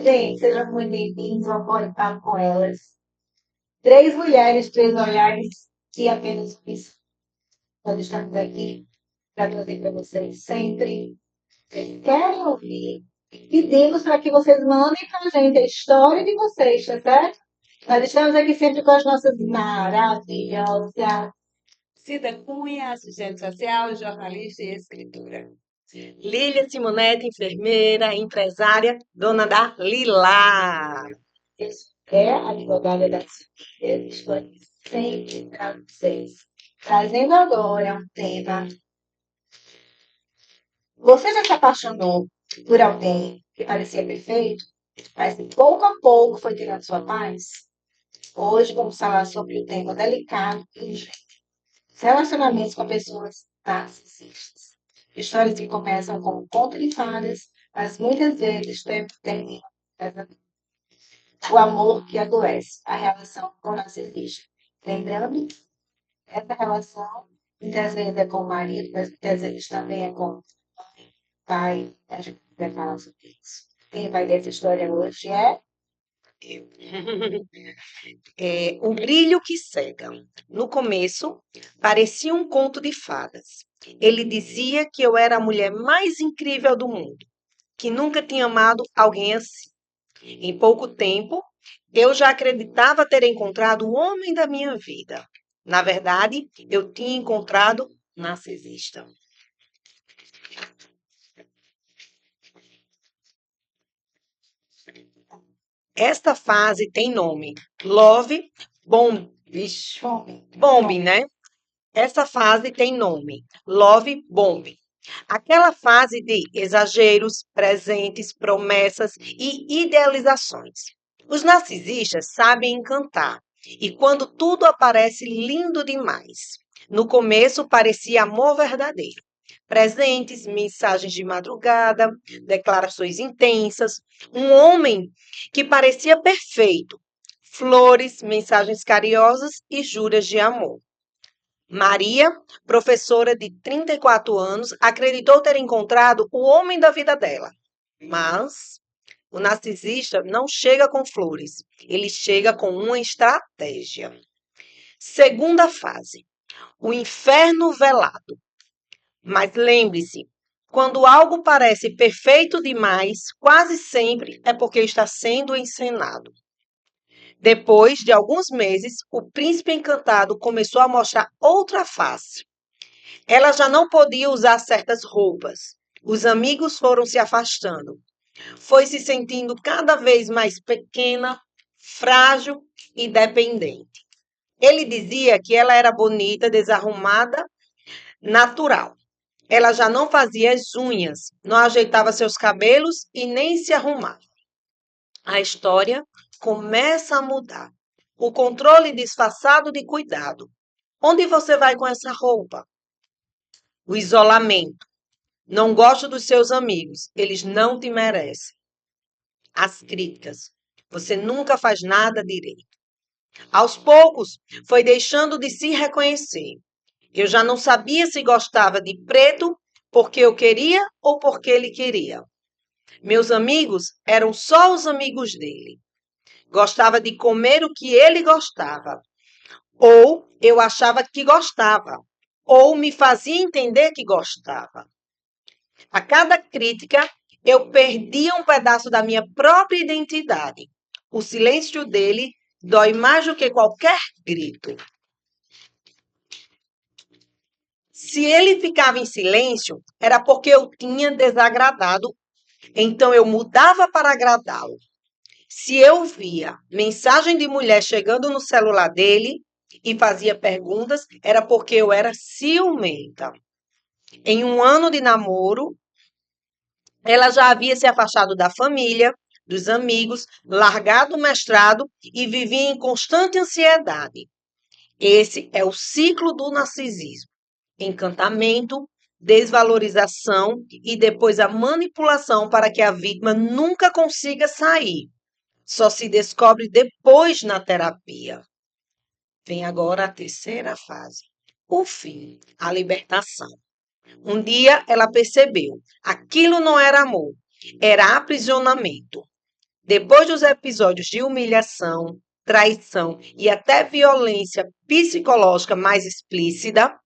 Gente, sejam muito bem-vindos ao Pode Papo com Elas. Três mulheres, três olhares e apenas isso. Nós estamos aqui para trazer para vocês sempre. Vocês querem ouvir? Pedimos para que vocês mandem para a gente a história de vocês, tá certo? Nós estamos aqui sempre com as nossas maravilhosas Cida Cunha, assistente social, jornalista e escritora. Lília Simonete, enfermeira, empresária, dona da Lilá. é a advogada das filhas. Estou aqui sempre para vocês. Trazendo agora um tema. Você já se apaixonou por alguém que parecia perfeito, mas que pouco a pouco foi tirando sua paz? Hoje vamos falar sobre o tema delicado e urgente. Relacionamentos com pessoas narcisistas. Histórias que começam com um conto de fadas, mas muitas vezes terminam. O amor que adoece, a relação com o narcisista. Lembrando, essa relação muitas vezes é com o marido, mas muitas vezes também é com pai, a gente vai falar sobre isso. Quem vai ler essa história hoje é Eu. O brilho que cega. No começo, parecia um conto de fadas. Ele dizia que eu era a mulher mais incrível do mundo, que nunca tinha amado alguém assim. Em pouco tempo, eu já acreditava ter encontrado o homem da minha vida. Na verdade, eu tinha encontrado narcisista. Esta fase tem nome: Love Bomb. Vixe, Bombing, né? Essa fase tem nome: Love Bombing. Aquela fase de exageros, presentes, promessas e idealizações. Os narcisistas sabem encantar, e quando tudo aparece lindo demais. No começo parecia amor verdadeiro. Presentes, mensagens de madrugada, declarações intensas, um homem que parecia perfeito, flores, mensagens carinhosas e juras de amor. Maria, professora de 34 anos, acreditou ter encontrado o homem da vida dela. Mas o narcisista não chega com flores, ele chega com uma estratégia. Segunda fase, o inferno velado. Mas lembre-se, quando algo parece perfeito demais, quase sempre é porque está sendo encenado. Depois de alguns meses, o príncipe encantado começou a mostrar outra face. Ela já não podia usar certas roupas. Os amigos foram se afastando. Foi se sentindo cada vez mais pequena, frágil e dependente. Ele dizia que ela era bonita, desarrumada, natural. Ela já não fazia as unhas, não ajeitava seus cabelos e nem se arrumava. A história começa a mudar. O controle disfarçado de cuidado. Onde você vai com essa roupa? O isolamento. Não gosto dos seus amigos, eles não te merecem. As críticas. Você nunca faz nada direito. Aos poucos, foi deixando de se reconhecer. Eu já não sabia se gostava de preto porque eu queria ou porque ele queria. Meus amigos eram só os amigos dele. Gostava de comer o que ele gostava. Ou eu achava que gostava. Ou me fazia entender que gostava. A cada crítica, eu perdia um pedaço da minha própria identidade. O silêncio dele dói mais do que qualquer grito. Se ele ficava em silêncio, era porque eu tinha desagradado, então eu mudava para agradá-lo. Se eu via mensagem de mulher chegando no celular dele e fazia perguntas, era porque eu era ciumenta. Em um ano de namoro, ela já havia se afastado da família, dos amigos, largado o mestrado e vivia em constante ansiedade. Esse é o ciclo do narcisismo: encantamento, desvalorização e depois a manipulação para que a vítima nunca consiga sair. Só se descobre depois na terapia. Vem agora a terceira fase: o fim, a libertação. Um dia ela percebeu, aquilo não era amor, era aprisionamento. Depois dos episódios de humilhação, traição e até violência psicológica mais explícita,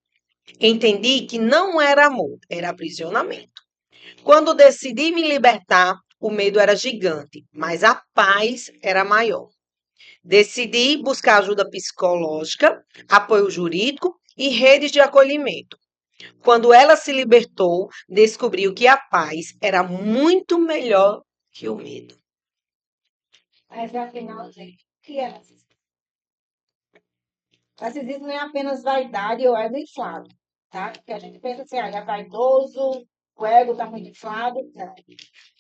entendi que não era amor, era aprisionamento. Quando decidi me libertar, o medo era gigante, mas a paz era maior. Decidi buscar ajuda psicológica, apoio jurídico e redes de acolhimento. Quando ela se libertou, descobriu que a paz era muito melhor que o medo. Mas afinal, gente, o que é narcisismo? Narcisismo não é apenas vaidade ou ego inflado, tá? Porque a gente pensa assim, é vaidoso, o ego está muito inflado. Não.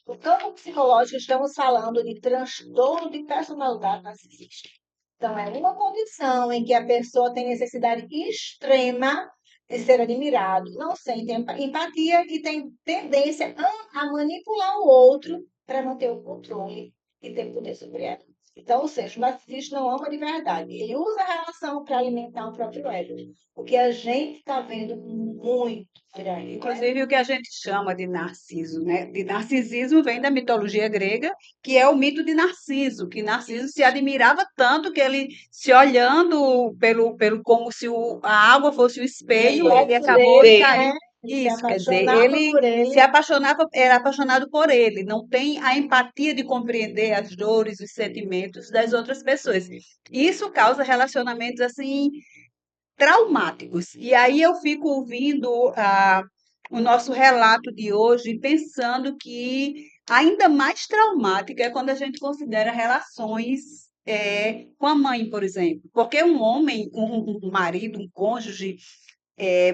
No campo psicológico, estamos falando de transtorno de personalidade narcisista. Então, é uma condição em que a pessoa tem necessidade extrema de ser admirado, não sente empatia e tem tendência a manipular o outro para manter o controle e ter poder sobre ela. Então, ou seja, o narcisista não ama de verdade. Ele usa a relação para alimentar o próprio ego. O que a gente está vendo muito grande. Inclusive, o que a gente chama de narciso, né? De narcisismo vem da mitologia grega, que é o mito de Narciso, que Narciso se admirava tanto que ele, se olhando pelo como se a água fosse o espelho, ele acabou de cair. Isso, quer dizer, ele se apaixonava, era apaixonado por ele, não tem a empatia de compreender as dores, os sentimentos das outras pessoas. Isso causa relacionamentos assim traumáticos. E aí eu fico ouvindo o nosso relato de hoje, pensando que ainda mais traumático é quando a gente considera relações com a mãe, por exemplo. Porque um homem, um marido, um cônjuge,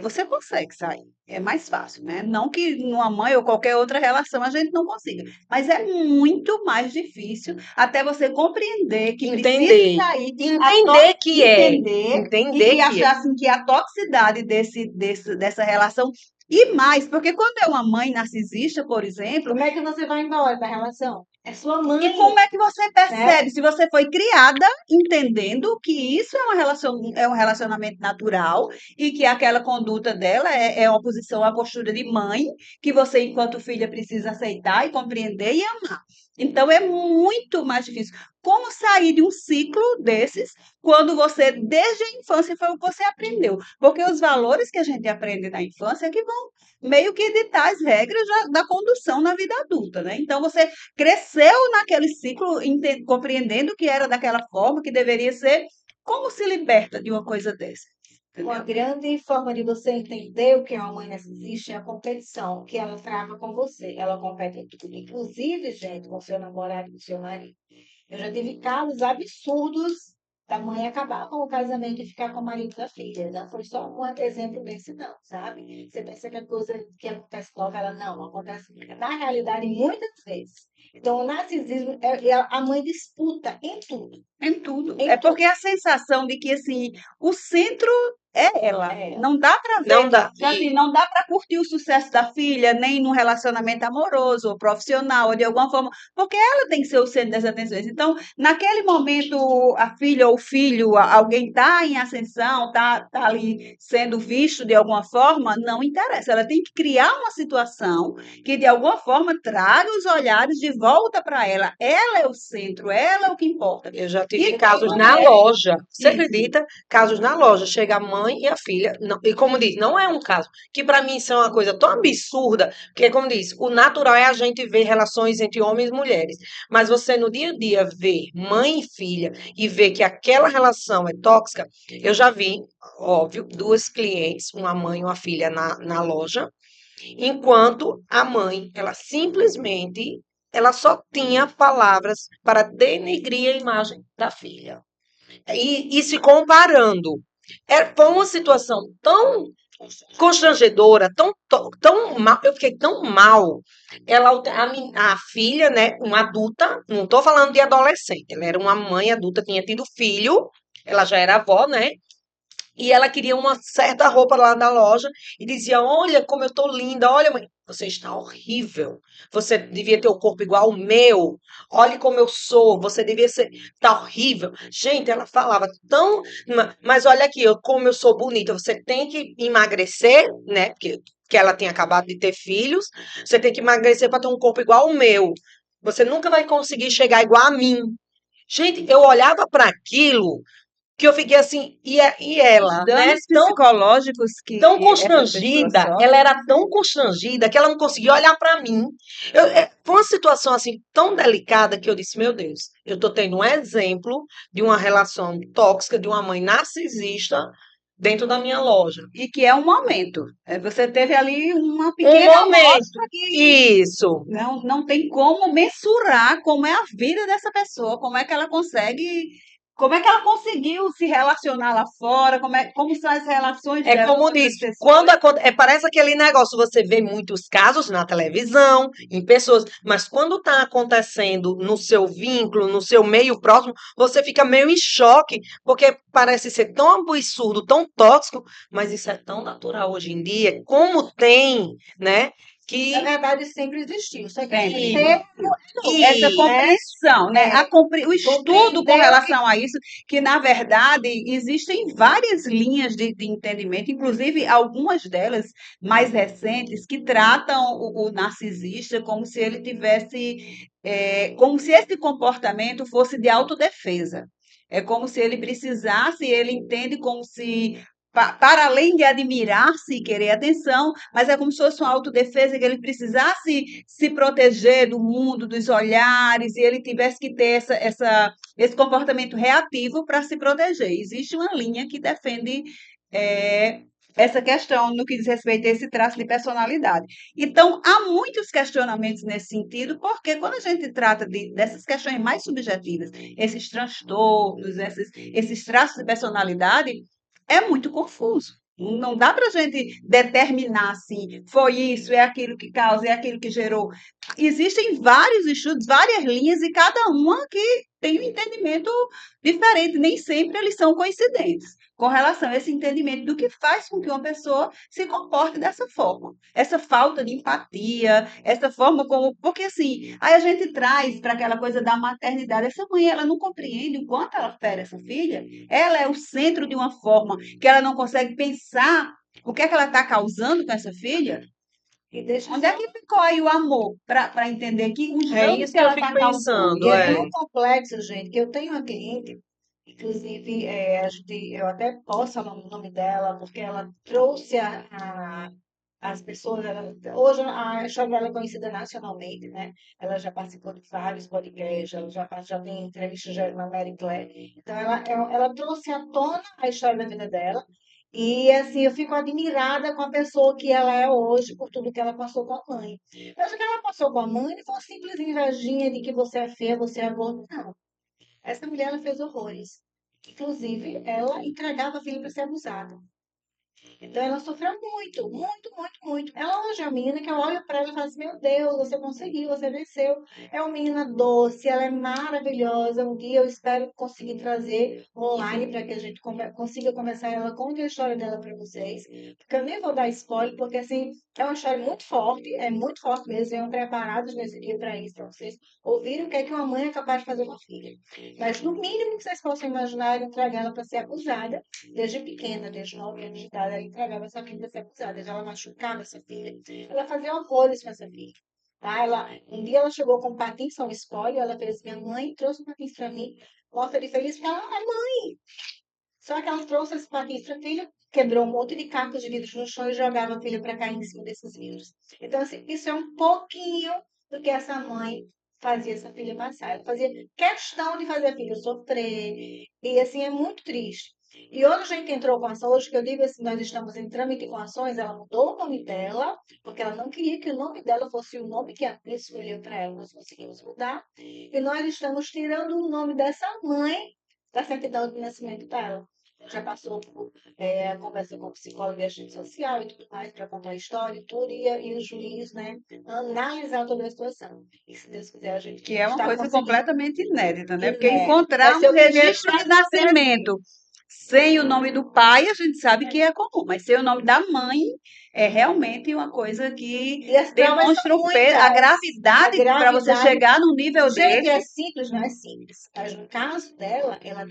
você consegue sair. É mais fácil, né? Não que numa mãe ou qualquer outra relação a gente não consiga, mas é muito mais difícil até você compreender que Entender. precisa sair, Entender que é. Entender e achar assim, que a toxicidade dessa relação. E mais, porque quando é uma mãe narcisista, por exemplo, Como é que você vai embora da relação? É sua mãe. e como é que você percebe se você foi criada entendendo que isso é um relacionamento natural e que aquela conduta dela é uma posição, uma postura de mãe que você, enquanto filha, precisa aceitar e compreender e amar. Então é muito mais difícil. Como sair de um ciclo desses quando você, desde a infância, foi o que você aprendeu? Porque os valores que a gente aprende na infância é que vão meio que ditar as regras da condução na vida adulta, né? Então você cresceu naquele ciclo, compreendendo que era daquela forma, que deveria ser. Como se liberta de uma coisa dessa? Uma grande forma de você entender o que é uma mãe narcisista é a competição que ela trava com você. Ela compete em tudo, inclusive, gente, com seu namorado e com seu marido. Eu já tive casos absurdos da mãe acabar com o casamento e ficar com o marido da filha. Não foi só um exemplo desse, não, sabe? Você pensa que a coisa que acontece com ela, não acontece. Na realidade, muitas vezes. Então, o narcisismo, a mãe disputa em tudo. Em tudo. Em É porque a sensação de que assim, o centro é ela. É. Não dá para ver. Não dá. Assim, não dá para curtir o sucesso da filha, nem num relacionamento amoroso ou profissional, ou de alguma forma, porque ela tem que ser o centro das atenções. Então, naquele momento, a filha ou o filho, alguém está em ascensão, está ali sendo visto de alguma forma, não interessa. Ela tem que criar uma situação que, de alguma forma, traga os olhares de volta para ela. Ela é o centro, ela é o que importa. Eu já tive E casos como na é? loja. Você Isso. acredita? Casos na loja. Chega a mãe e a filha. E como diz, não é um caso. Que para mim isso é uma coisa tão absurda. Porque, como diz, o natural é a gente ver relações entre homens e mulheres. Mas você no dia a dia ver mãe e filha e ver que aquela relação é tóxica. Eu já vi, óbvio, duas clientes, uma mãe e uma filha na loja. Enquanto a mãe, ela simplesmente, ela só tinha palavras para denegrir a imagem da filha. E se comparando. Foi uma situação tão constrangedora, tão mal, eu fiquei tão mal. A filha, né, uma adulta, não estou falando de adolescente, ela era uma mãe adulta, tinha tido filho, ela já era avó, né? E ela queria uma certa roupa lá na loja e dizia: Olha como eu tô linda, olha, mãe, você está horrível. Você devia ter o corpo igual ao meu. Olhe como eu sou, você devia ser. Tá horrível. Gente, ela falava tão. Mas olha aqui, como eu sou bonita, você tem que emagrecer, né? Porque ela tinha acabado de ter filhos, você tem que emagrecer para ter um corpo igual ao meu. Você nunca vai conseguir chegar igual a mim. Gente, eu olhava para aquilo que eu fiquei assim, e Os ela, né? danos psicológicos que Tão essas pessoas constrangida, ela sofrem. era tão constrangida que ela não conseguia olhar para mim. Foi uma situação assim tão delicada que eu disse, meu Deus, eu tô tendo um exemplo de uma relação tóxica de uma mãe narcisista dentro da minha loja. E que é um momento. Você teve ali uma Um pequena momento. amostra que Isso. não tem como mensurar como é a vida dessa pessoa, como é que ela conseguiu se relacionar lá fora, como são as relações É dela com como diz, outras pessoas. parece aquele negócio, você vê muitos casos na televisão, em pessoas, mas quando está acontecendo no seu vínculo, no seu meio próximo, você fica meio em choque, porque parece ser tão absurdo, tão tóxico, mas isso é tão natural hoje em dia, como tem, né? Na Que verdade, sempre existiu. Só que Sempre você existiu. Essa né? compreensão, né? O estudo com Compreendeu que relação a isso, que na verdade existem várias linhas de entendimento, inclusive algumas delas mais recentes, que tratam o narcisista como se ele tivesse, como se esse comportamento fosse de autodefesa. É como se ele precisasse, ele entende como se para além de admirar-se e querer atenção, mas é como se fosse uma autodefesa que ele precisasse se proteger do mundo, dos olhares, e ele tivesse que ter esse comportamento reativo para se proteger. Existe uma linha que defende é, essa questão no que diz respeito a esse traço de personalidade. Então, há muitos questionamentos nesse sentido, porque quando a gente trata dessas questões mais subjetivas, esses transtornos, esses traços de personalidade, é muito confuso. Não dá para a gente determinar assim, foi isso, é aquilo que causa, é aquilo que gerou. Existem vários estudos, várias linhas, e cada uma que tem um entendimento diferente, nem sempre eles são coincidentes com relação a esse entendimento do que faz com que uma pessoa se comporte dessa forma. Essa falta de empatia, essa forma como. Porque assim, aí a gente traz para aquela coisa da maternidade. Essa mãe, ela não compreende o quanto ela fere essa filha, ela é o centro de uma forma que ela não consegue pensar o que é que ela está causando com essa filha. e deixa Onde é só. que ficou aí o amor para entender que os é danos isso que que eu ela fico está causando? E pensando, é é. tão complexo, gente, que eu tenho uma cliente, inclusive, eu até posso falar o nome dela, porque ela trouxe as pessoas. Hoje a história dela é conhecida nacionalmente, né? Ela já participou de vários podcasts, ela já tem entrevistas já na Mary Claire. Então, ela trouxe à tona a história da vida dela. E assim, eu fico admirada com a pessoa que ela é hoje, por tudo que ela passou com a mãe. Mas o que ela passou com a mãe não foi uma simples invejinha de que você é feia, você é gorda. Não. Essa mulher ela fez horrores. Inclusive, ela entregava a filha para ser abusada. Então ela sofreu muito, muito, muito, muito. Ela hoje é uma menina que eu olho para ela e falo assim, meu Deus, você conseguiu, você venceu. É uma menina doce, ela é maravilhosa. Um dia eu espero conseguir trazer online para que a gente consiga conversar. Ela conte a história dela para vocês. Porque eu nem vou dar spoiler, porque assim, é uma história é muito forte mesmo. Venham preparados nesse dia para isso, para vocês ouvirem o que é que uma mãe é capaz de fazer com a filha. Mas no mínimo que vocês possam imaginar é entregar ela para ser abusada desde pequena, desde 9 anos de idade, ela entregava essa filha para ser abusada. Ela machucava essa filha. Ela fazia horrores com essa filha. Tá? Um dia ela chegou com um patins, são escolhe, ela fez assim, minha mãe trouxe um patins para mim, mostra ele feliz, porque ela é mãe. Só que ela trouxe esse patins para a filha, quebrou um monte de cacos de vidros no chão e jogava a filha para cair em cima desses vidros. Então, assim, isso é um pouquinho do que essa mãe fazia essa filha passar. Ela fazia questão de fazer a filha sofrer. E, assim, é muito triste. E hoje a gente entrou com ação, hoje que eu digo assim, nós estamos em trâmite com ações, ela mudou o nome dela, porque ela não queria que o nome dela fosse o nome que a Bíblia escolheu para ela, nós conseguimos mudar. E nós estamos tirando o nome dessa mãe da certidão de nascimento dela. Já passou por conversa com psicólogo e agente social e tudo mais, para contar a história e tudo, e o juiz, né, analisar toda a situação. E se Deus quiser, a gente Que é uma está coisa conseguindo. completamente inédita, né? Porque Inédito. Vai encontrar ser um o primeiro registro de caso no Brasil. nascimento sem o nome do pai, a gente sabe que é comum, mas sem o nome da mãe é realmente uma coisa que E as provas demonstra são o peso, a muitas. gravidade A para você gravidade. chegar num nível Gente, desse. é simples, não é simples. Mas no caso dela, ela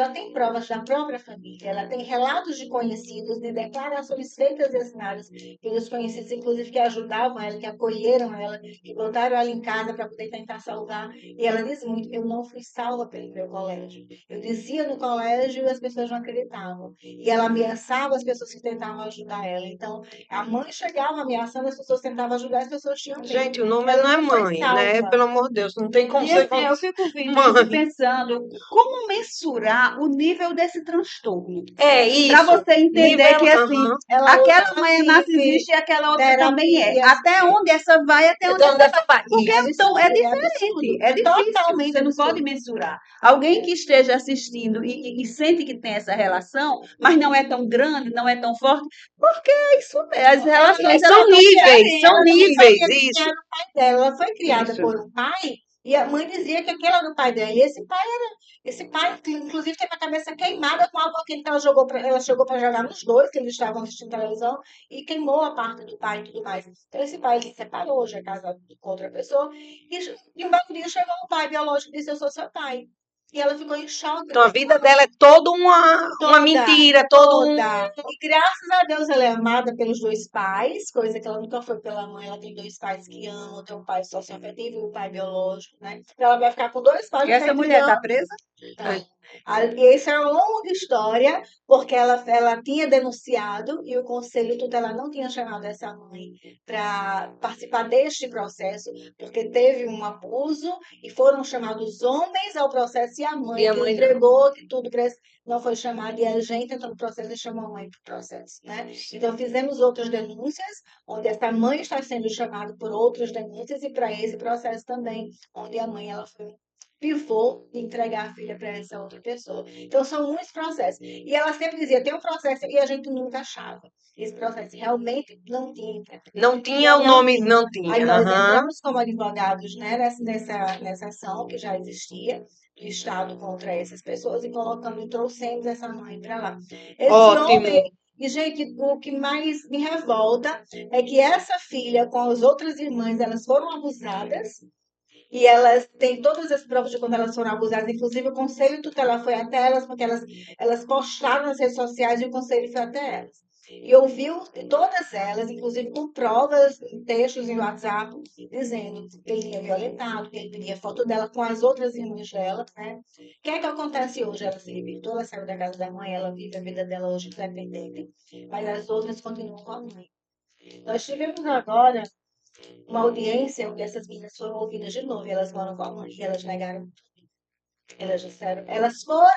tem provas da própria família, ela tem relatos de conhecidos, de declarações feitas e assinadas pelos conhecidos, inclusive que ajudavam ela, que acolheram ela, que botaram ela em casa para poder tentar salvar. E ela diz muito: eu não fui salva pelo meu colégio. Eu dizia no colégio e as pessoas não acreditavam. E ela ameaçava as pessoas que tentavam ajudar ela. Então, a mãe chegava ameaçando, as pessoas tentavam ajudar, as pessoas tinham medo. Gente, o nome Ela não é não foi mãe, né? salva. Pelo amor de Deus, não tem como E ser assim, eu fico mãe. pensando, como mensurar o nível desse transtorno? É Para isso. você entender Nível, que, assim, aham. Ela usa aquela mãe é passive, narcisista e aquela outra também é. terapias. Até onde essa vai, até onde Então, essa vai. dessa parte. Porque É Isso. então, é absurdo, é diferente, absurdo. é É difícil, totalmente você não pode absurdo. mensurar. Alguém que esteja assistindo e sente que tem essa relação, mas não é tão grande, não é tão forte, porque é isso mesmo, as relações elas São são níveis, são Ela não diferentes. níveis, sabia quem isso. era o pai dela. Ela foi criada Isso. por um pai e a mãe dizia que aquele era o pai dela. E esse pai, inclusive, teve a cabeça queimada com água quente que ela chegou para jogar nos dois, que eles estavam assistindo televisão, e queimou a parte do pai e tudo mais. Então, esse pai ele se separou, já é casado com outra pessoa, e um belo dia chegou o pai biológico e disse: eu sou seu pai. E ela ficou em choque Então, com a vida dela é toda uma toda, mentira, todo um. toda. E graças a Deus ela é amada pelos dois pais, coisa que ela nunca foi pela mãe. Ela tem dois pais que amam, tem um pai socioafetivo e um pai biológico, né? Então ela vai ficar com dois pais E de essa mulher está 30 presa? então, e isso é uma longa história, porque ela tinha denunciado e o Conselho Tutelar não tinha chamado essa mãe para participar deste processo, porque teve um abuso e foram chamados homens ao processo e a E mãe a que mãe não. entregou que tudo não foi chamada e a gente entrou no processo e chamou a mãe para o processo, né? Então fizemos outras denúncias, onde essa mãe está sendo chamada por outras denúncias e para esse processo também, onde a mãe ela foi pivô de entregar a filha para essa outra pessoa. Então, são muitos processos. E ela sempre dizia: tem um processo e a gente nunca achava. Esse processo realmente não tinha. Não E tinha aí, o nome, assim, não aí tinha. nós Aham. entramos como advogados, né, nessa ação que já existia do Estado contra essas pessoas e colocamos e trouxemos essa mãe para lá. Esse Ótimo. homem. E, gente, o que mais me revolta é que essa filha, com as outras irmãs, elas foram abusadas e elas têm todas as provas de quando elas foram abusadas. Inclusive, o conselho tutelar foi até elas, porque elas postaram nas redes sociais e o conselho foi até elas. E ouviu todas elas, inclusive com provas, textos em WhatsApp, dizendo que ele tinha violentado, que ele pedia foto dela com as outras irmãs dela, né? O que é que acontece hoje? Ela se libertou, ela saiu da casa da mãe, ela vive a vida dela hoje independente, mas as outras continuam com a mãe. Nós tivemos agora uma audiência onde essas meninas foram ouvidas de novo e elas foram com a mãe e elas negaram. Elas disseram, elas foram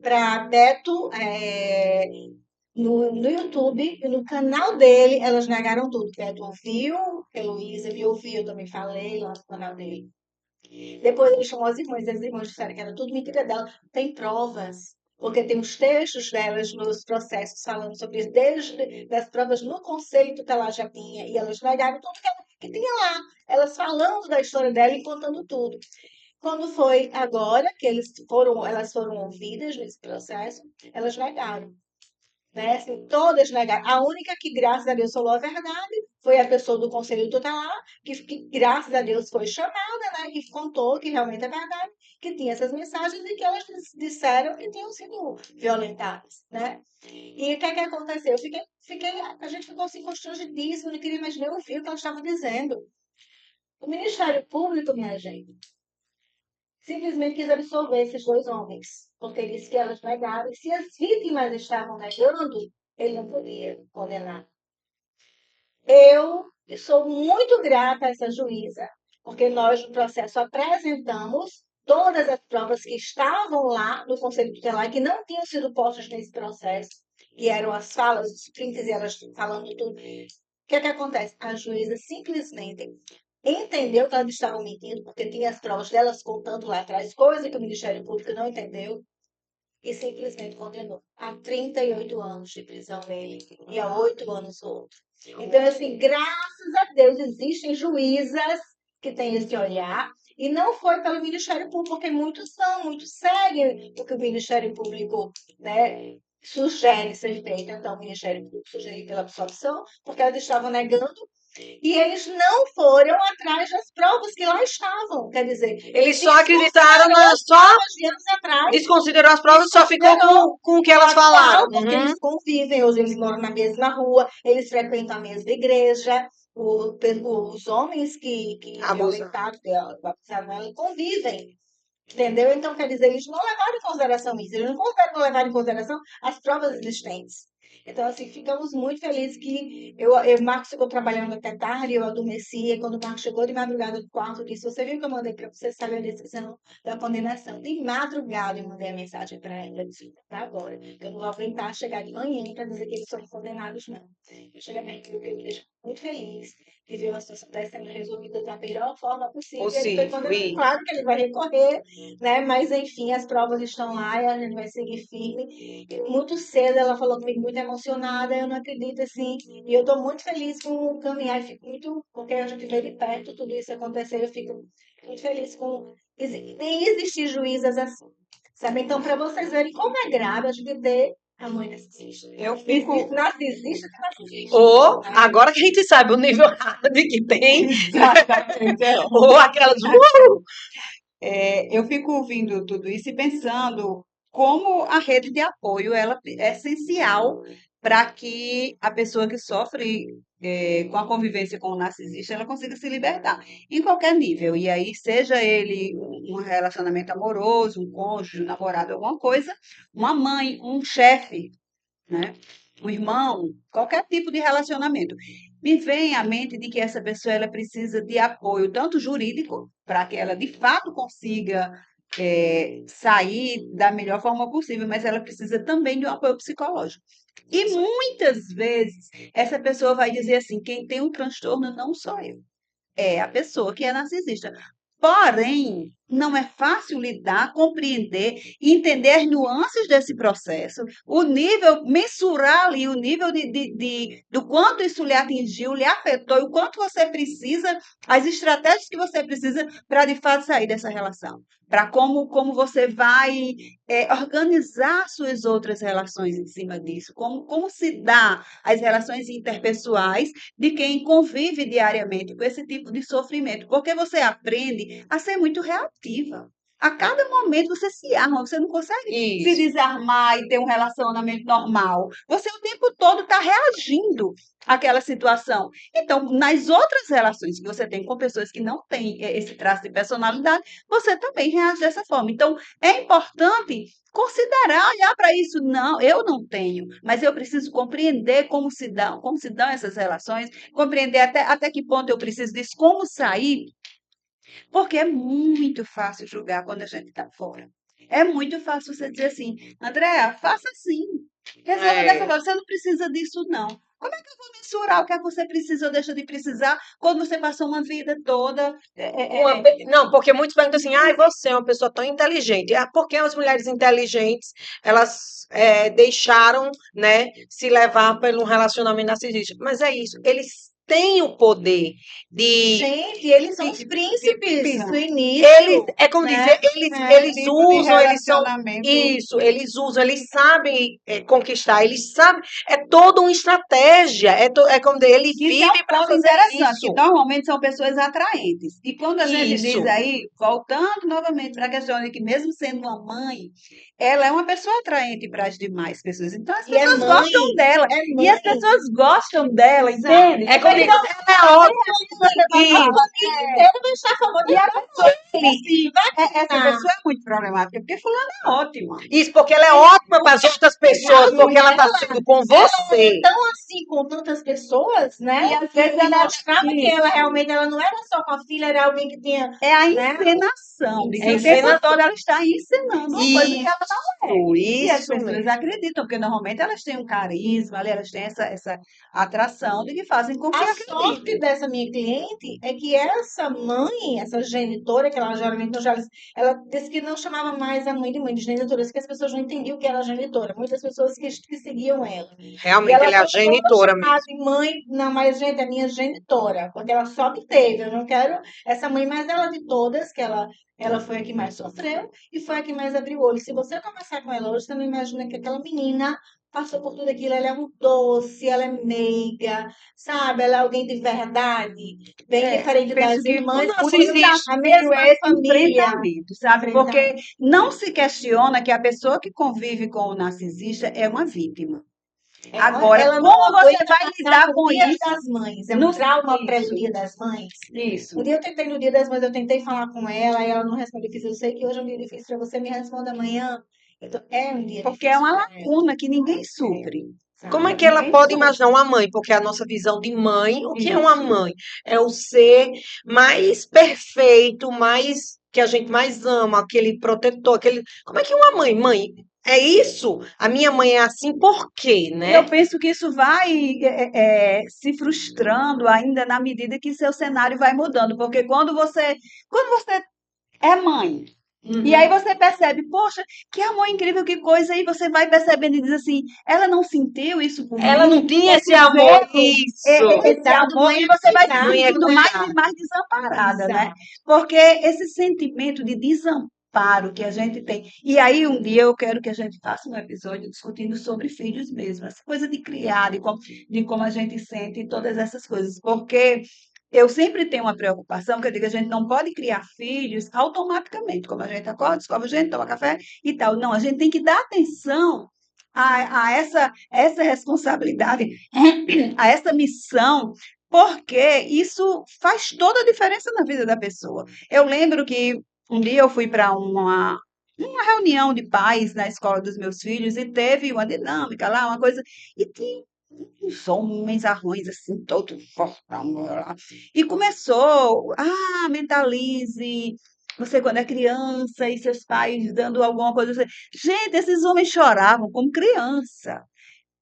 para Beto no YouTube e no canal dele, elas negaram tudo. Beto ouviu, Heloísa me ouviu, eu também falei lá no canal dele. Depois ele chamou as irmãs disseram que era tudo mentira dela. Tem provas, porque tem os textos delas nos processos falando sobre isso, desde das provas no conselho tutelar já tinha, e elas negaram tudo que tinha lá. Elas falando da história dela e contando tudo. Quando foi agora que elas foram ouvidas nesse processo, elas negaram. Né? Assim, todas negaram. A única que, graças a Deus, falou a verdade foi a pessoa do Conselho Tutelar, que graças a Deus foi chamada, né? E contou que realmente é verdade, que tinha essas mensagens e que elas disseram que tinham sido violentadas, né? E o que é que aconteceu? A gente ficou assim constrangidíssimo, não queria mais nem ouvir o que elas estavam dizendo. O Ministério Público, minha gente, simplesmente quis absolver esses dois homens, porque ele disse que elas negaram, e se as vítimas estavam negando, ele não podia condenar. Eu sou muito grata a essa juíza, porque nós, no processo, apresentamos todas as provas que estavam lá no Conselho Tutelar, e que não tinham sido postas nesse processo, que eram as falas, os prints e elas falando tudo. O que é que acontece? A juíza simplesmente entendeu que elas estavam mentindo, porque tinha as provas delas contando lá atrás, coisa que o Ministério Público não entendeu, e simplesmente condenou a 38 anos de prisão nele e a 8 anos o outro. Então, assim, graças a Deus existem juízas que têm esse olhar, e não foi pelo Ministério Público, porque muitos seguem o que o Ministério Público, né, sugere ser feita, então o Ministério Público sugeriu pela absorção, porque elas estavam negando, e eles não foram atrás das provas que lá estavam. Quer dizer, Eles só acreditaram só de anos atrás, desconsiderou as provas e só ficou com o que elas falaram. porque eles convivem, hoje eles moram na mesma rua, eles frequentam a mesma igreja, os homens que violentaram, que abusaram ela, convivem. Entendeu? Então, quer dizer, eles não levaram em consideração isso, eles não levaram em consideração as provas existentes. Então, assim, ficamos muito felizes que Marcos ficou trabalhando até tarde, eu adormeci, e quando o Marcos chegou de madrugada do quarto, disse, você viu que eu mandei para você saber a decisão da condenação? De madrugada eu mandei a mensagem para ela, disse, tá agora, que eu não vou aguentar chegar de manhã para dizer que eles foram condenados, não. Eu cheguei bem, eu me deixo muito feliz de ver uma situação dessa sendo resolvida da melhor forma possível. Ele foi condenado, claro que ele vai recorrer, né? Mas enfim, as provas estão lá e a gente vai seguir firme. Muito cedo ela falou comigo muito emocionada, eu não acredito assim, e eu estou muito feliz com o caminhar, e fico muito, porque a gente vê de perto tudo isso acontecer, eu fico muito feliz com nem existir juízas assim, sabe? Então, para vocês verem como é grave a gente ter a mãe narcisista. Eu fico. Narcisista que narcisista. Ou, né? agora que a gente sabe o nível hard que tem, Exatamente. ou aquelas. Eu fico ouvindo tudo isso e pensando como a rede de apoio ela é essencial para que a pessoa que sofre com a convivência com o narcisista ela consiga se libertar em qualquer nível. E aí, seja ele um relacionamento amoroso, um cônjuge, um namorado, alguma coisa, uma mãe, um chefe, né? Um irmão, qualquer tipo de relacionamento. Me vem à mente de que essa pessoa ela precisa de apoio, tanto jurídico, para que ela de fato consiga sair da melhor forma possível, mas ela precisa também de um apoio psicológico. E muitas vezes essa pessoa vai dizer assim: quem tem um transtorno não sou eu, é a pessoa que é narcisista. Porém, não é fácil lidar, compreender e entender as nuances desse processo, o nível, mensurar ali o nível do quanto isso lhe atingiu, lhe afetou, e o quanto você precisa, as estratégias que você precisa para de fato sair dessa relação. Para como você vai organizar suas outras relações em cima disso, como se dá as relações interpessoais de quem convive diariamente com esse tipo de sofrimento, porque você aprende a ser muito reativa. A cada momento você se arma, você não consegue se desarmar e ter um relacionamento normal. Você o tempo todo está reagindo àquela situação. Então, nas outras relações que você tem com pessoas que não têm esse traço de personalidade, você também reage dessa forma. Então, é importante considerar, olhar para isso. Não, eu não tenho, mas eu preciso compreender como se dão essas relações, compreender até que ponto eu preciso disso, como sair, porque é muito fácil julgar quando a gente está fora. É muito fácil você dizer assim, Andréa, faça assim, resolva dessa forma, você não precisa disso não. Como é que eu vou mensurar o que é que você precisa ou deixa de precisar quando você passou uma vida toda? Não, porque muitos perguntam assim, você é uma pessoa tão inteligente. Porque as mulheres inteligentes, elas deixaram, né, se levar por um relacionamento narcisista. Mas é isso, eles têm o poder de... Gente, eles são os príncipes do início. Eles, é como dizer, eles usam, eles são... Isso, eles usam, eles sabem conquistar, eles sabem... É toda uma estratégia, é como dizer, ele vive para fazer interessante, isso. que normalmente são pessoas atraentes. E quando a gente Isso. diz aí, voltando novamente para a questão de que mesmo sendo uma mãe, ela é uma pessoa atraente para as demais pessoas. Então as pessoas gostam dela. E as pessoas gostam dela, entende? É como dizer, ela é ótima. E a pessoa, essa pessoa é muito problemática, porque fulana é ótima. Isso, porque ela é ótima para as outras pessoas, porque ela está sendo com você. Então, assim, com tantas pessoas, né? E às vezes ela mostrava que ela realmente ela não era só uma filha, era alguém que tinha. É a encenação. De que o tempo todo ela está encenando uma coisa que ela não é. E as pessoas acreditam, porque normalmente elas têm um carisma, elas têm essa atração de que fazem com que ela acredita. sorte dessa minha cliente é que essa mãe, essa genitora, que ela geralmente não chama, ela disse que não chamava mais a mãe de genitora, que as pessoas não entendiam o que era genitora. Muitas pessoas que seguiam ela. E Realmente, ela ela é a passou a genitora chamar mesmo. de mãe, não, mas gente, é minha genitora, porque ela só me teve. Eu não quero essa mãe, mas ela de todas, que ela foi a que mais sofreu e foi a que mais abriu o olho. Se você conversar com ela hoje, você não imagina que aquela menina passou por tudo aquilo. Ela é um doce, ela é meiga, sabe? Ela é alguém de verdade, bem diferente Penso das que O irmãs, por narcisista, a mesmo mesma esse família. enfrentamento, sabe? Porque não se questiona que a pessoa que convive com o narcisista é uma vítima. Agora, Ela não como você aguenta vai passar lidar por com Dia isso? das Mães. É um No, trauma pré isso, do Dia das Mães. Um isso. dia eu tentei no Dia das Mães, eu tentei falar com ela e ela não respondeu. Eu sei que hoje é um dia difícil para você, me responda amanhã. É um dia Porque é difícil uma para ela, lacuna que ninguém supre, como é sabe? que ela Ninguém pode supre. imaginar uma mãe? Porque a nossa visão de mãe, o que é uma Isso. mãe? É o ser mais perfeito, mais que a gente mais ama, aquele protetor, aquele. Como é que uma mãe? Mãe, é isso? A minha mãe é assim, por quê, E eu né? penso que isso vai se frustrando ainda na medida que seu cenário vai mudando. Porque quando você é mãe, e aí Uhum. você percebe, poxa, que amor incrível, que coisa, aí você vai percebendo e diz assim, ela não sentiu isso por Ela não mim, tinha esse esse amor, zelo, isso. esse Cuidado não amor, é e você vai se Não cuidado, ia sentindo não é mais cuidar. e mais desamparada, né? exato. Porque esse sentimento de desamparo que a gente tem. E aí, um dia eu quero que a gente faça um episódio discutindo sobre filhos mesmo, essa coisa de criar, de como a gente sente todas essas coisas. Porque eu sempre tenho uma preocupação, que eu digo, a gente não pode criar filhos automaticamente, como a gente acorda, escova o dente, toma café e tal. Não, a gente tem que dar atenção a essa responsabilidade, a essa missão, porque isso faz toda a diferença na vida da pessoa. Eu lembro que um dia eu fui para uma reunião de pais na escola dos meus filhos e teve uma dinâmica lá, uma coisa, e tinha uns homens arrões assim, todo fortão, lá. E começou, mentalize, você quando é criança e seus pais dando alguma coisa, gente, esses homens choravam como criança.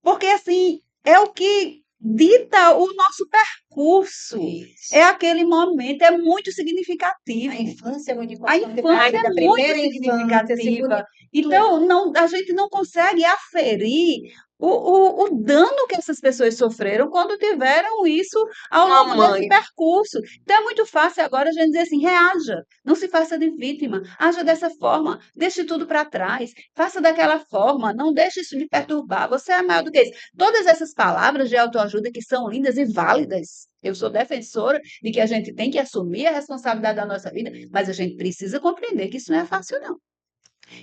Porque, assim, é o que dita o nosso percurso. Isso. É aquele momento, é muito A significativo. infância é muito A importante para a infância vida. é A muito primeira infância, a segunda, significativa. Então, a gente não consegue aferir o dano que essas pessoas sofreram quando tiveram isso ao Uma longo desse mãe. percurso. Então, é muito fácil agora a gente dizer assim: reaja, não se faça de vítima, haja dessa forma, deixe tudo para trás, faça daquela forma, não deixe isso lhe perturbar. Você é maior do que isso. Todas essas palavras de autoajuda que são lindas e válidas. Eu sou defensora de que a gente tem que assumir a responsabilidade da nossa vida, mas a gente precisa compreender que isso não é fácil, não.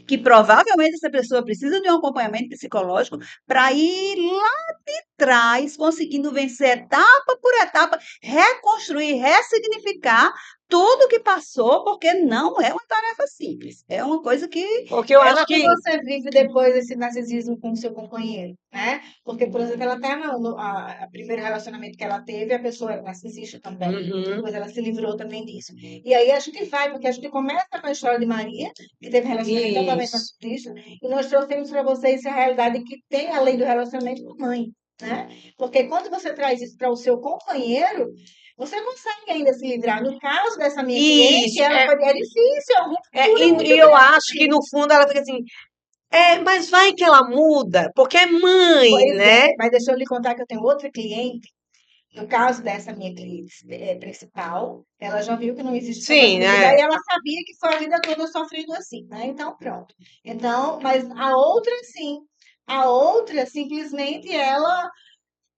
Que provavelmente essa pessoa precisa de um acompanhamento psicológico para ir lá de trás, conseguindo vencer etapa por etapa, reconstruir, ressignificar tudo que passou, porque não é uma tarefa simples. É uma coisa que Porque eu acho como que. você vive depois esse narcisismo com o seu companheiro, né? Porque, por exemplo, ela até a primeiro relacionamento que ela teve, a pessoa era narcisista também. Uhum. Depois ela se livrou também disso. E aí a gente vai, porque a gente começa com a história de Maria, que teve um relacionamento totalmente Isso. narcisista, e nós trouxemos para vocês a realidade que tem além do relacionamento com a mãe, né? Porque quando você traz isso para o seu companheiro, você consegue ainda se livrar. No caso dessa minha cliente, Isso. é difícil, é uma ruptura E muito eu acho que grande. no fundo ela fica assim, mas vai que ela muda, porque é mãe, Pois né? é, mas deixa eu lhe contar que eu tenho outra cliente. No caso dessa minha cliente principal, ela já viu que não existe Sim, compatibilidade né? e ela sabia que foi a vida toda sofrendo assim, né? Então, pronto. Então, mas a outra, sim. A outra, simplesmente, ela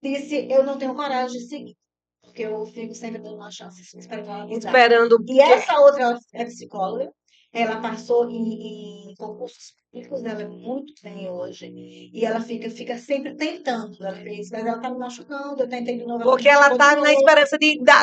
disse: Eu não tenho coragem de seguir. Porque eu fico sempre dando uma chance, esperando ela mudar. Esperando E que. essa outra ela é psicóloga, ela passou em concursos públicos, ela é muito bem hoje. E ela fica sempre tentando. Ela fez, mas ela está me machucando, eu tentei de novo, ela Porque não ela tá na continuou. esperança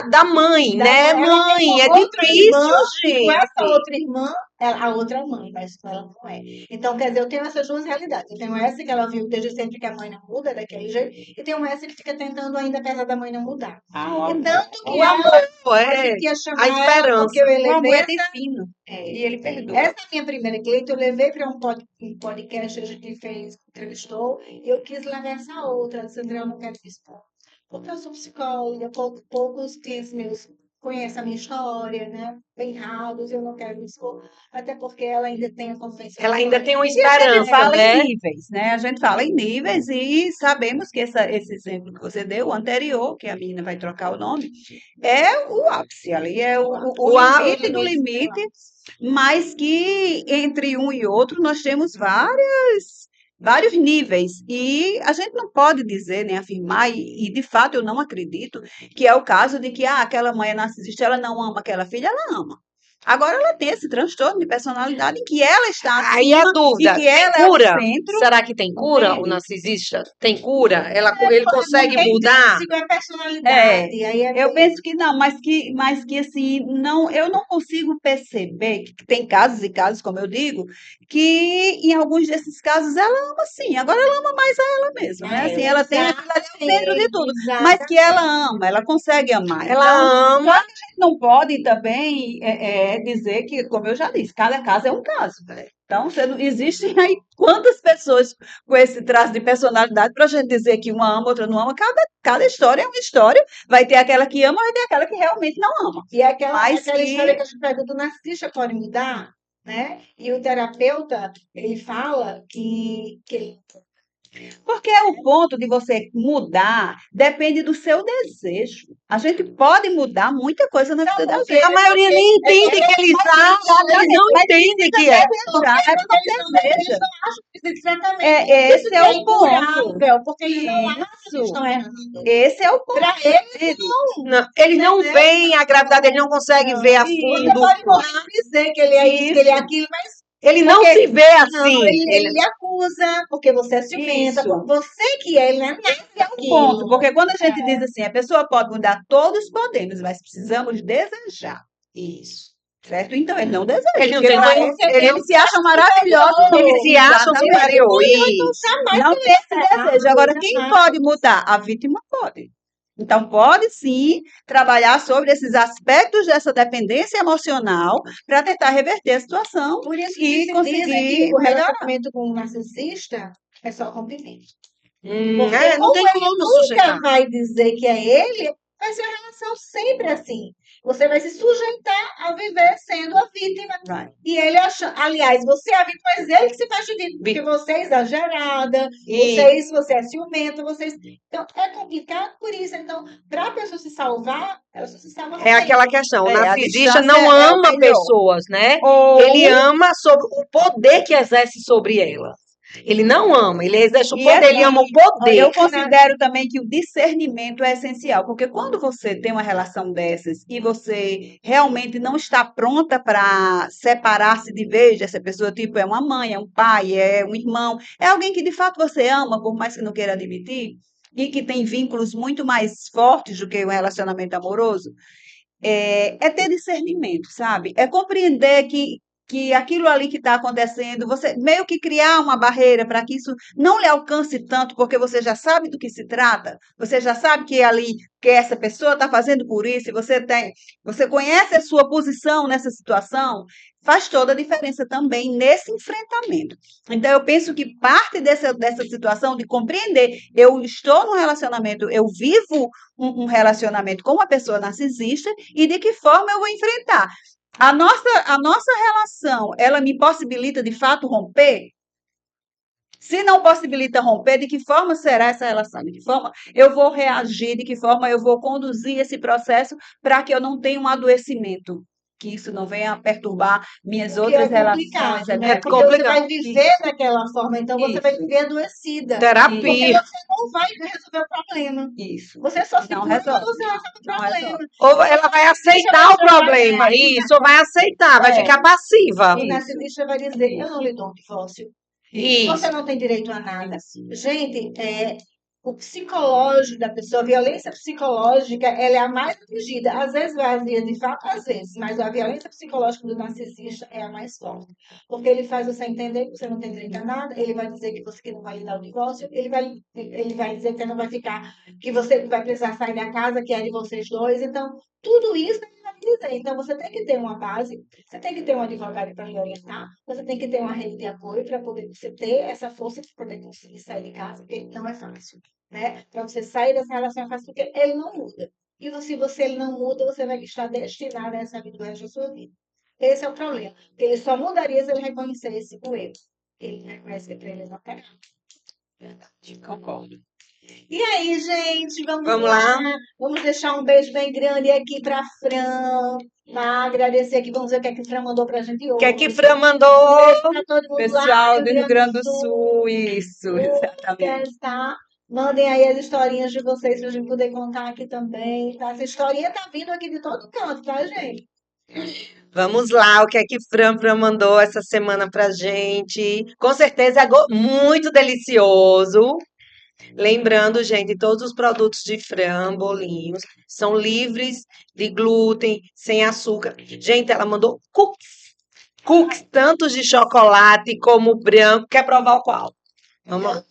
da mãe, né? Ela tem Mãe, é uma outra irmã, difícil, e com essa gente. outra irmã, a outra é mãe, mas com ela não é. Então, quer dizer, eu tenho essas duas realidades. Eu tenho essa que ela viu desde sempre que a mãe não muda é daquele jeito, e tenho essa que fica tentando ainda, apesar da mãe não mudar. E tanto que O amor, a gente ia a chamar ela porque esperança. eu o amor elevei é divino é, e ele perdoa. essa minha primeira cliente, eu levei para um podcast, a gente fez, entrevistou, e eu quis levar essa outra. Ela disse: André, eu não quero me expor. Porque eu sou psicóloga, poucos clientes meus conhecem a minha história, né? Bem raros, eu não quero me expor, até porque ela ainda tem a consciência Ela ainda tem uma E a gente esperança, fala em né? níveis, né? A gente fala em níveis e sabemos que esse exemplo que você deu, o anterior, que a menina vai trocar o nome, é o ápice ali, é o O A, limite do limite, mas que entre um e outro nós temos vários níveis. E a gente não pode dizer, nem afirmar, e de fato eu não acredito, que é o caso de que aquela mãe é narcisista, ela não ama aquela filha, ela ama. Agora ela tem esse transtorno de personalidade em que ela está aí a acima e dúvida, que tem ela é o cura? centro, Será que tem cura o entende? narcisista? Tem cura? Ele consegue Porque mudar? intrínseco é personalidade. Aí é Eu penso que não, mas que assim, não, eu não consigo perceber que tem casos e casos, como eu digo, que em alguns desses casos ela ama sim, agora ela ama mais a ela mesma, né? Assim, ela tem aquilo ali ao centro de tudo, mas que ela ama, ela consegue amar. Ela Então, ama, claro que a gente não pode também dizer que, como eu já disse, cada caso é um caso. Então, existem aí quantas pessoas com esse traço de personalidade para a gente dizer que uma ama, outra não ama, cada história é uma história. Vai ter aquela que ama, vai ter aquela que realmente não ama. E Mas aquela que história que a gente pega do narcisista pode mudar, né? E o terapeuta, ele fala que Porque o ponto de você mudar depende do seu desejo. A gente pode mudar muita coisa na vida da porque gente. a maioria nem entende que eles acham, eles não entendem que é. Desejar é porque eles deseja. não acham que exatamente isso Esse que é é o ponto. incurável, porque eles não acham que Isso. estão errando. Esse é o ponto. Para eles, entende? Não, eles não veem a gravidade, eles não conseguem ver a você fundo. pode morrer e dizer que ele é isso, que ele é Isso. aquilo, mas Ele não porque se vê não, assim. ele acusa, porque você é ciumenta. Isso. Você que é, ele não é nada Ponto. daquilo. Porque quando a gente diz assim, a pessoa pode mudar, todos podemos, mas precisamos desejar. Isso. Certo? Então, ele não deseja. Ele não Porque tem pra conhecimento, eles se acham maravilhosos. eles se acham Exatamente. superior. Isso. Não tem esse desejo. Agora, quem pode mudar? A vítima pode. Então, pode sim trabalhar sobre esses aspectos dessa dependência emocional para tentar reverter a situação Por isso e que conseguir dizem que o melhorar. relacionamento com um narcisista é só rompimento. Porque Não tem como ele como nunca sujeitar. vai dizer que é ele, vai ser a relação sempre assim. Você vai se sujeitar a viver sendo a vítima. Vai. E ele acha, aliás, você é a vítima, mas ele que se faz de vítima, porque você é exagerada, você é ciumenta, Então, é complicado por isso. Então, para a pessoa se salvar, ela só se salva É aquela questão, o a narcisista distância não é o ama melhor. pessoas, né? Ou Ele ama sobre o poder que exerce sobre elas. Ele não ama, ele exerce o E poder, ele ama o poder. eu considero também que o discernimento é essencial, porque quando você tem uma relação dessas e você realmente não está pronta para separar-se de vez dessa pessoa, tipo, é uma mãe, é um pai, é um irmão, é alguém que de fato você ama, por mais que não queira admitir, e que tem vínculos muito mais fortes do que um relacionamento amoroso, é ter discernimento, sabe? É compreender que aquilo ali que está acontecendo, você meio que criar uma barreira para que isso não lhe alcance tanto, porque você já sabe do que se trata, você já sabe que ali que essa pessoa está fazendo por isso, e você conhece a sua posição nessa situação, faz toda a diferença também nesse enfrentamento. Então, eu penso que parte dessa situação de compreender, eu estou num relacionamento, eu vivo um relacionamento com uma pessoa narcisista e de que forma eu vou enfrentar. A nossa relação, ela me possibilita de fato romper? Se não possibilita romper, de que forma será essa relação? De que forma eu vou reagir? De que forma eu vou conduzir esse processo para que eu não tenha um adoecimento? Que isso não venha a perturbar minhas Que outras é complicado, relações. né? Porque você vai viver daquela forma, então você vai viver adoecida. Porque Terapia. você não vai resolver o problema. Isso. Você só se Não cura resolve. quando você resolve o Não problema. resolve. Ou ela vai aceitar o problema, isso, ou vai aceitar, vai ficar passiva. O narcisista vai dizer, eu não lhe dou um divórcio. Isso. Você não tem direito a nada. Gente, o psicológico da pessoa, a violência psicológica, ela é a mais afligida. Às vezes vazia de fato, às vezes, mas a violência psicológica do narcisista é a mais forte. Porque ele faz você entender que você não tem direito a nada, ele vai dizer que você que não vai lhe dar o divórcio, ele vai dizer que você não vai ficar, que você vai precisar sair da casa, que é de vocês dois. Então, tudo isso vai dizer. Então, você tem que ter uma base, você tem que ter um advogado para lhe orientar, você tem que ter uma rede de apoio para poder você ter essa força de poder conseguir sair de casa, porque não é fácil, né? Para você sair dessa relação é fácil, porque ele não muda. E se você ele não muda, você vai estar destinado a essa vida do resto da sua vida. Esse é o problema. Porque ele só mudaria se ele reconhecesse o erro. Ele reconhece que para ele não é verdade. Concordo. E aí, gente, vamos Vamos lá. lá. Vamos deixar um beijo bem grande aqui para Fran. Tá? Agradecer aqui. Vamos ver o que é que a Fran mandou para a gente O que é que hoje. Fran mandou? Um beijo para todo mundo lá Pessoal do do Rio Grande do Sul, isso, exatamente. Tá? Mandem aí as historinhas de vocês para a gente poder contar aqui também. Tá? Essa historinha tá vindo aqui de todo canto, tá, gente? Vamos lá, o que é que Fran mandou essa semana pra gente? Com certeza é muito delicioso. Lembrando, gente, todos os produtos de Fran, bolinhos, são livres de glúten, sem açúcar. Gente, ela mandou cookies. Cookies, tanto de chocolate como branco. Quer provar o qual? Vamos lá.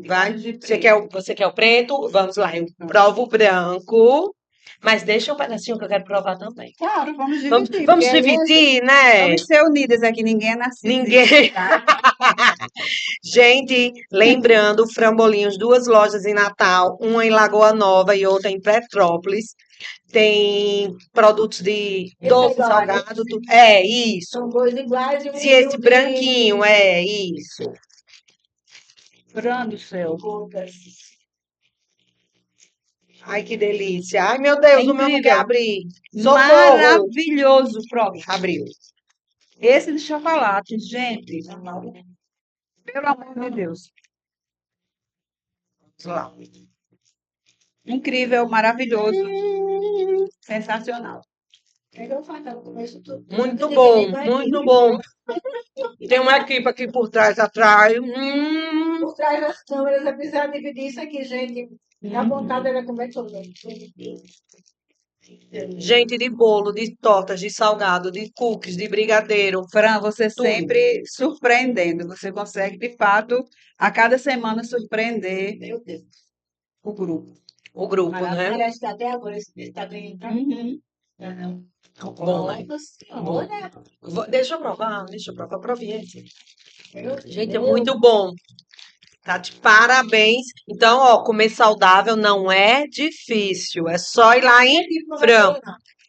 Vai. Você quer o preto? Vamos lá, eu provo o branco. Mas deixa um pedacinho que eu quero provar também. Claro, vamos Vamos, dividir. vamos porque dividir, né? vamos ser unidas aqui, ninguém é narcisista. Ninguém. Tá? Gente, lembrando, Frambolinhos, 2 lojas em Natal, uma em Lagoa Nova e outra em Petrópolis. Tem produtos de doce, igual a salgado, é isso. São dois iguais e um Se esse de branquinho, é isso. Fran do céu. gotas. Ai, que delícia. Ai, meu Deus, É o meu não quer incrível. abrir. Socorro. Maravilhoso, prova. Abriu. Esse de chocolate, gente, pelo amor de Deus. Vamos lá. Incrível, maravilhoso, sensacional. É que eu falo, no começo tudo. Muito bom, muito bom. Tem uma equipe aqui por trás, atrás. Por trás das câmeras, apesar de dividir isso aqui, gente. Dá vontade de comer tudo. Gente, de bolo, de tortas, de salgado, de cookies, de brigadeiro. Fran, você Tudo. sempre surpreendendo. Você consegue, de fato, a cada semana surpreender Meu Deus. o grupo. O grupo, né? Parece que até agora esse está ganhando pra mim. Uhum. Bom, né? Nossa Senhora. Deixa eu provar, provei esse. Meu Gente, é Deus. muito bom. Tá de parabéns. Então, ó, comer saudável não é difícil. É só ir lá em Fran.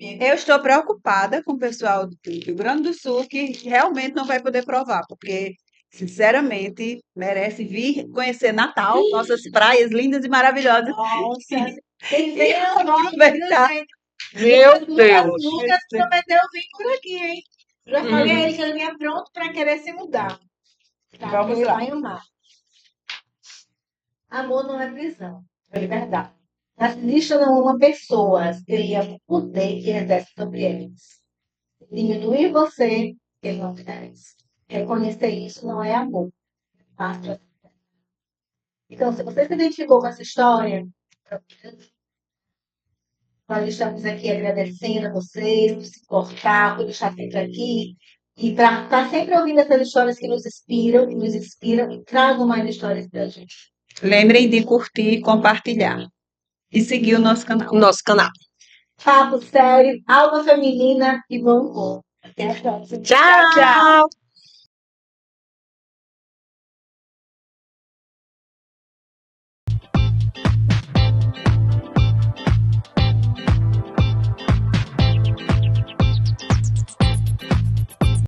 Eu estou preocupada com o pessoal do Rio Grande do Sul que realmente não vai poder provar, porque, sinceramente, merece vir conhecer Natal, nossas praias lindas e maravilhosas. Nossa. Tem E vem aproveitar. Meu Deus. Lucas prometeu vir por aqui, hein? Já falei a Uhum. ele que ele vinha pronto para querer se mudar. Tá? Vamos Ele lá. vai amar. Amor não é prisão. É liberdade. Narcisista não ama pessoas. Ele ama o poder que exerce sobre eles. Diminuir você, ele não merece. Reconhecer isso não é amor. Basta. Então, se você se identificou com essa história, nós estamos aqui agradecendo a vocês por se importar, por estar sempre aqui e para estar sempre ouvindo essas histórias que nos inspiram e tragam mais histórias para a gente. Lembrem de curtir, compartilhar e seguir o nosso canal. Nosso canal. Papo sério, alma feminina e bom humor. Até a próxima. Tchau.